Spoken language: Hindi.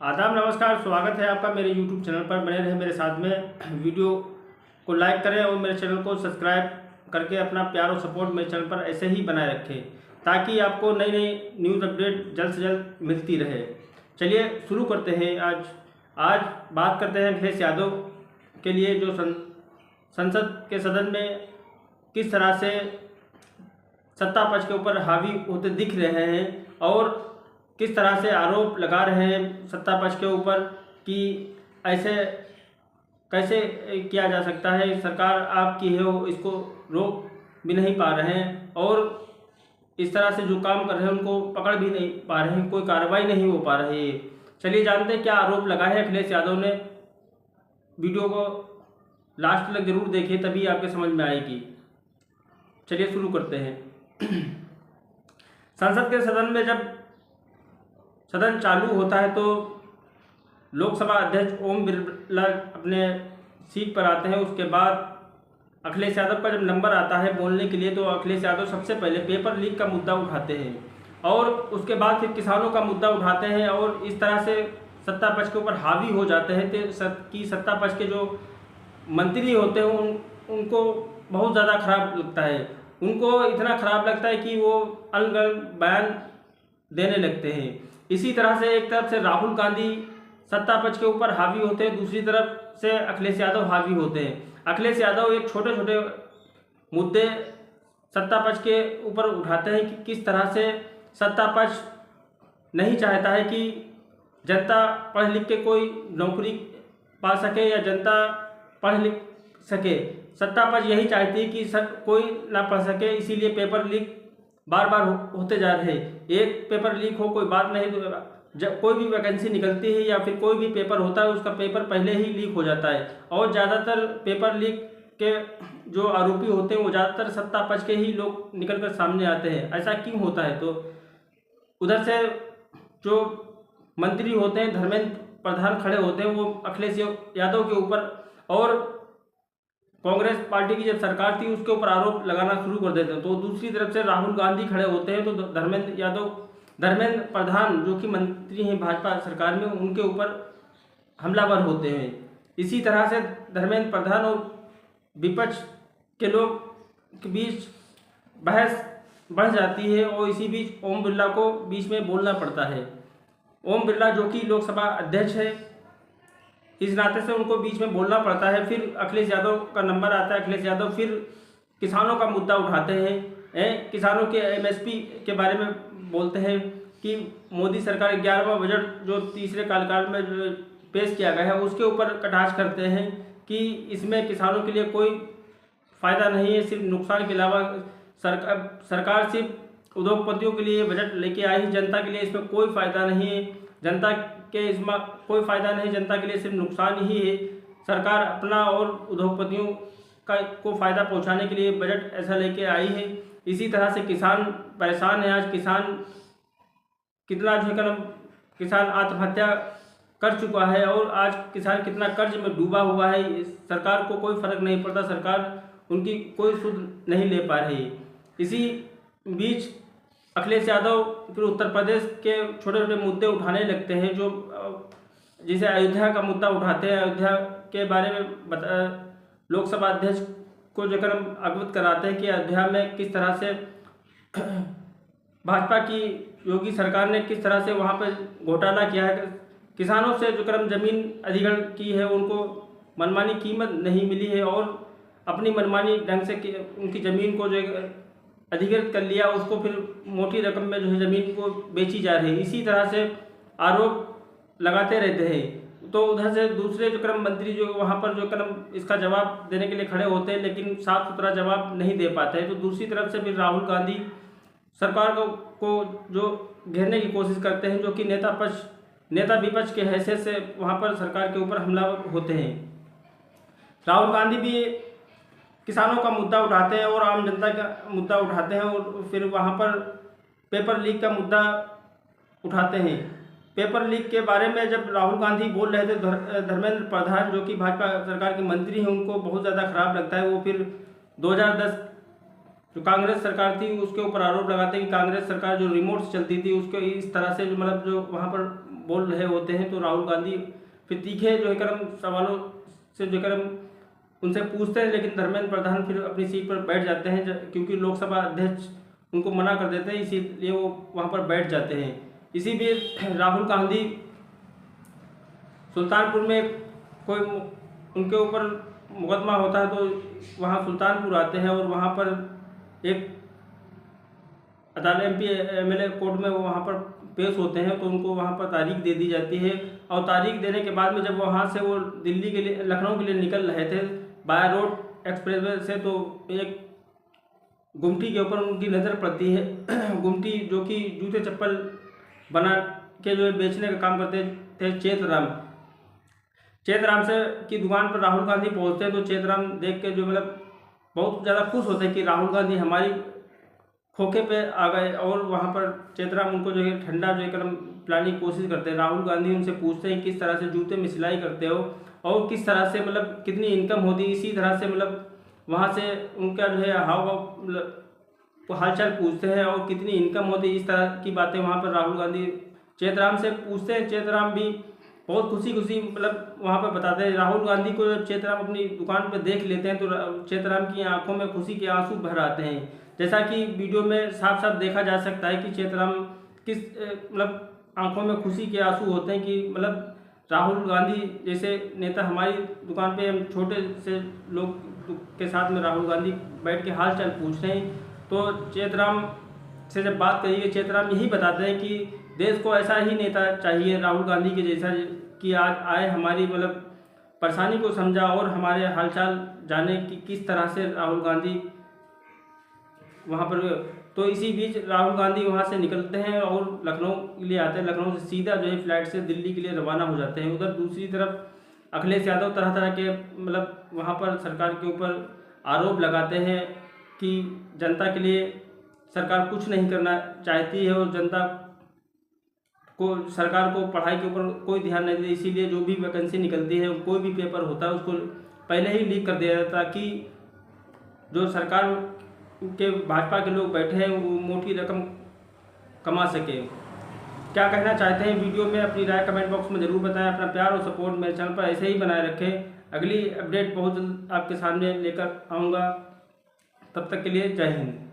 आदाब नमस्कार, स्वागत है आपका मेरे YouTube चैनल पर। बने रहे मेरे साथ में। वीडियो को लाइक करें और मेरे चैनल को सब्सक्राइब करके अपना प्यार और सपोर्ट मेरे चैनल पर ऐसे ही बनाए रखें ताकि आपको नई नई न्यूज़ अपडेट जल्द से जल्द मिलती रहे। चलिए शुरू करते हैं। आज बात करते हैं अखिलेश यादव के लिए जो संसद के सदन में किस तरह से सत्ता पक्ष के ऊपर हावी होते दिख रहे हैं और किस तरह से आरोप लगा रहे हैं सत्ता पक्ष के ऊपर कि ऐसे कैसे किया जा सकता है, सरकार आपकी है वो इसको रोक भी नहीं पा रहे हैं और इस तरह से जो काम कर रहे हैं उनको पकड़ भी नहीं पा रहे हैं, कोई कार्रवाई नहीं हो पा रही है। चलिए जानते हैं क्या आरोप लगाए हैं अखिलेश यादव ने। वीडियो को लास्ट तक जरूर देखिए तभी आपके समझ में आएगी। चलिए शुरू करते हैं। संसद के सदन में जब सदन चालू होता है तो लोकसभा अध्यक्ष ओम बिरला अपने सीट पर आते हैं। उसके बाद अखिलेश यादव का जब नंबर आता है बोलने के लिए तो अखिलेश यादव सबसे पहले पेपर लीक का मुद्दा उठाते हैं और उसके बाद फिर किसानों का मुद्दा उठाते हैं और इस तरह से सत्ता पक्ष के ऊपर हावी हो जाते हैं कि सत्ता पक्ष के जो मंत्री होते हैं उनको बहुत ज़्यादा खराब लगता है। उनको इतना खराब लगता है कि वो अलग बयान देने लगते हैं। इसी तरह से एक तरफ से राहुल गांधी सत्ता पक्ष के ऊपर हावी होते हैं, दूसरी तरफ से अखिलेश यादव हावी होते हैं। अखिलेश यादव एक छोटे छोटे मुद्दे सत्ता पक्ष के ऊपर उठाते हैं कि किस तरह से सत्ता पक्ष नहीं चाहता है कि जनता पढ़ लिख के कोई नौकरी पा सके या जनता पढ़ लिख सके। सत्ता पक्ष यही चाहती है कि कोई ना पढ़ सके, इसीलिए पेपर लीक बार बार होते जा रहे हैं। एक पेपर लीक हो कोई बात नहीं, तो जब कोई भी वैकेंसी निकलती है या फिर कोई भी पेपर होता है उसका पेपर पहले ही लीक हो जाता है और ज़्यादातर पेपर लीक के जो आरोपी होते हैं वो ज़्यादातर सत्ता पक्ष के ही लोग निकल कर सामने आते हैं। ऐसा क्यों होता है? तो उधर से जो मंत्री होते हैं, धर्मेंद्र प्रधान खड़े होते हैं वो अखिलेश यादव के ऊपर और कांग्रेस पार्टी की जब सरकार थी उसके ऊपर आरोप लगाना शुरू कर देते हैं। तो दूसरी तरफ से राहुल गांधी खड़े होते हैं तो धर्मेंद्र प्रधान जो कि मंत्री हैं भाजपा सरकार में, उनके ऊपर हमलावर होते हैं। इसी तरह से धर्मेंद्र प्रधान और विपक्ष के लोग के बीच बहस बढ़ जाती है और इसी बीच ओम बिरला को बीच में बोलना पड़ता है। ओम बिरला जो कि लोकसभा अध्यक्ष है, इस नाते से उनको बीच में बोलना पड़ता है। फिर अखिलेश यादव का नंबर आता है। अखिलेश यादव फिर किसानों का मुद्दा उठाते हैं, किसानों के एमएसपी के बारे में बोलते हैं कि मोदी सरकार 11वां बजट जो तीसरे कार्यकाल में जो पेश किया गया है उसके ऊपर कटाक्ष करते हैं कि इसमें किसानों के लिए कोई फ़ायदा नहीं है, सिर्फ नुकसान के अलावा सरकार सिर्फ उद्योगपतियों के लिए बजट लेके आई है, जनता के लिए इसमें कोई फ़ायदा नहीं है, जनता के इसमें कोई फ़ायदा नहीं, जनता के लिए सिर्फ नुकसान ही है। सरकार अपना और उद्योगपतियों को फ़ायदा पहुंचाने के लिए बजट ऐसा लेके आई है। इसी तरह से किसान परेशान है। आज किसान कितना जो है किसान आत्महत्या कर चुका है और आज किसान कितना कर्ज में डूबा हुआ है। सरकार को कोई फर्क नहीं पड़ता, सरकार उनकी कोई सुध नहीं ले पा रही है। इसी बीच अखिलेश यादव फिर उत्तर प्रदेश के छोटे छोटे मुद्दे उठाने लगते हैं, जो जैसे अयोध्या का मुद्दा उठाते हैं। अयोध्या के बारे में लोकसभा अध्यक्ष को जो अवगत कराते हैं कि अयोध्या में किस तरह से भाजपा की योगी सरकार ने किस तरह से वहाँ पर घोटाला किया है। किसानों से जो जमीन अधिग्रहण की है उनको मनमानी कीमत नहीं मिली है और अपनी मनमानी ढंग से उनकी ज़मीन को जो अधिकृत कर लिया, उसको फिर मोटी रकम में जो है ज़मीन को बेची जा रही है। इसी तरह से आरोप लगाते रहते हैं। तो उधर से दूसरे जो मंत्री जो वहाँ पर जो इसका जवाब देने के लिए खड़े होते हैं लेकिन साफ सुथरा जवाब नहीं दे पाते हैं। तो दूसरी तरफ से फिर राहुल गांधी सरकार को जो घेरने की कोशिश करते हैं, जो कि नेता विपक्ष के हैसियत से वहाँ पर सरकार के ऊपर हमला होते हैं। राहुल गांधी भी किसानों का मुद्दा उठाते हैं और आम जनता का मुद्दा उठाते हैं और फिर वहाँ पर पेपर लीक का मुद्दा उठाते हैं। पेपर लीक के बारे में जब राहुल गांधी बोल रहे थे, धर्मेंद्र प्रधान जो कि भाजपा सरकार के मंत्री हैं उनको बहुत ज़्यादा खराब लगता है। वो फिर 2010 जो कांग्रेस सरकार थी उसके ऊपर आरोप लगाते हैं कि कांग्रेस सरकार जो रिमोट से चलती थी उसको इस तरह से जो वहाँ पर बोल रहे होते हैं तो राहुल गांधी फिर तीखे जो है करम सवालों से जो करम उनसे पूछते हैं, लेकिन धर्मेंद्र प्रधान फिर अपनी सीट पर बैठ जाते हैं क्योंकि लोकसभा अध्यक्ष उनको मना कर देते हैं, इसीलिए वो वहाँ पर बैठ जाते हैं। इसी बीच राहुल गांधी सुल्तानपुर में कोई उनके ऊपर मुकदमा होता है तो वहाँ सुल्तानपुर आते हैं और वहाँ पर एक अदालत MP MLA कोर्ट में वो वहाँ पर पेश होते हैं तो उनको वहाँ पर तारीख दे दी जाती है। और तारीख देने के बाद में जब वहाँ से वो दिल्ली के लिए लखनऊ के लिए निकल रहे थे बाय रोड एक्सप्रेसवे से, तो एक गुमटी के ऊपर उनकी नज़र पड़ती है। गुमटी जो कि जूते चप्पल बना के जो बेचने का काम करते थे चेतराम से की दुकान पर राहुल गांधी पहुंचते हैं तो चेतराम देख के जो मतलब बहुत ज़्यादा खुश होते हैं कि राहुल गांधी हमारी खोखे पे आ गए, और वहाँ पर चेतराम उनको जो है ठंडा जो है कदम पिलाने की कोशिश करते हैं। राहुल गांधी उनसे पूछते हैं किस तरह से जूते में सिलाई करते हो और किस तरह से मतलब कितनी इनकम होती है, इसी तरह से मतलब वहाँ से उनका जो है हाव हालचाल पूछते हैं और कितनी इनकम होती है, इस तरह की बातें वहाँ पर राहुल गांधी चेतराम से पूछते हैं। चेतराम भी बहुत खुशी मतलब वहाँ पर बताते हैं। राहुल गांधी को जब चेतराम अपनी दुकान पर देख लेते हैं तो चेतराम की आंखों में खुशी के आंसू भर आते हैं, जैसा कि वीडियो में साफ साफ देखा जा सकता है कि चेतराम किस मतलब आंखों में खुशी के आंसू होते हैं कि मतलब राहुल गांधी जैसे नेता हमारी दुकान पे, हम छोटे से लोग के साथ में राहुल गांधी बैठ के हाल चाल पूछ रहे हैं। तो चेतराम से जब बात करिए चेतराम यही बताते हैं कि देश को ऐसा ही नेता चाहिए राहुल गांधी के जैसा कि आज आए हमारी मतलब परेशानी को समझा और हमारे हालचाल जाने कि किस तरह से राहुल गांधी वहाँ पर। तो इसी बीच राहुल गांधी वहाँ से निकलते हैं और लखनऊ के लिए आते हैं। लखनऊ से सीधा जो है फ्लाइट से दिल्ली के लिए रवाना हो जाते हैं। उधर दूसरी तरफ अखिलेश यादव तरह तरह के मतलब वहाँ पर सरकार के ऊपर आरोप लगाते हैं कि जनता के लिए सरकार कुछ नहीं करना चाहती है और जनता को सरकार को पढ़ाई के ऊपर कोई ध्यान नहीं देती, इसीलिए जो भी वैकेंसी निकलती है कोई भी पेपर होता है उसको पहले ही लीक कर दिया जाता है ताकि जो सरकार के भाजपा के लोग बैठे हैं वो मोटी रकम कमा सके। क्या कहना चाहते हैं वीडियो में अपनी राय कमेंट बॉक्स में ज़रूर बताएं। अपना प्यार और सपोर्ट मेरे चैनल पर ऐसे ही बनाए रखें। अगली अपडेट बहुत जल्द आपके सामने लेकर आऊँगा, तब तक के लिए जय हिंद।